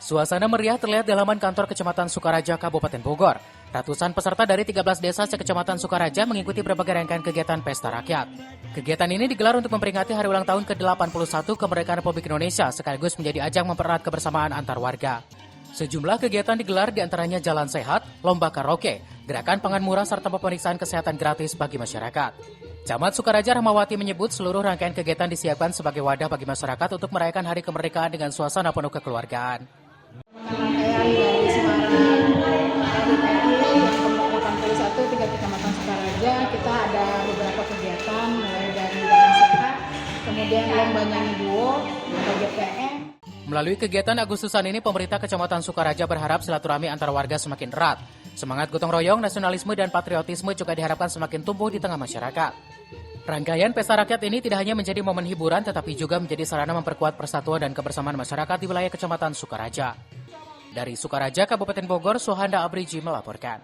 Suasana meriah terlihat di halaman kantor Kecamatan Sukaraja, Kabupaten Bogor. Ratusan peserta dari 13 desa se-Kecamatan Sukaraja mengikuti berbagai rangkaian kegiatan pesta rakyat. Kegiatan ini digelar untuk memperingati hari ulang tahun ke-81 kemerdekaan Republik Indonesia sekaligus menjadi ajang mempererat kebersamaan antar warga. Sejumlah kegiatan digelar diantaranya jalan sehat, lomba karaoke, gerakan pangan murah serta pemeriksaan kesehatan gratis bagi masyarakat. Camat Sukaraja Rahmawati menyebut seluruh rangkaian kegiatan disiapkan sebagai wadah bagi masyarakat untuk merayakan hari kemerdekaan dengan suasana penuh kekeluargaan. Rangkaian dari Semarang, dari TNI yang ke-81 tingkat Kecamatan Sukaraja, kita ada beberapa kegiatan mulai dari jalan sehat, kemudian lomba nyanyi duo, ada GPM. Melalui kegiatan Agustusan ini, pemerintah Kecamatan Sukaraja berharap silaturahmi antar warga semakin erat. Semangat gotong royong, nasionalisme, dan patriotisme juga diharapkan semakin tumbuh di tengah masyarakat. Rangkaian pesta rakyat ini tidak hanya menjadi momen hiburan, tetapi juga menjadi sarana memperkuat persatuan dan kebersamaan masyarakat di wilayah Kecamatan Sukaraja. Dari Sukaraja, Kabupaten Bogor, Suhanda Abriji melaporkan.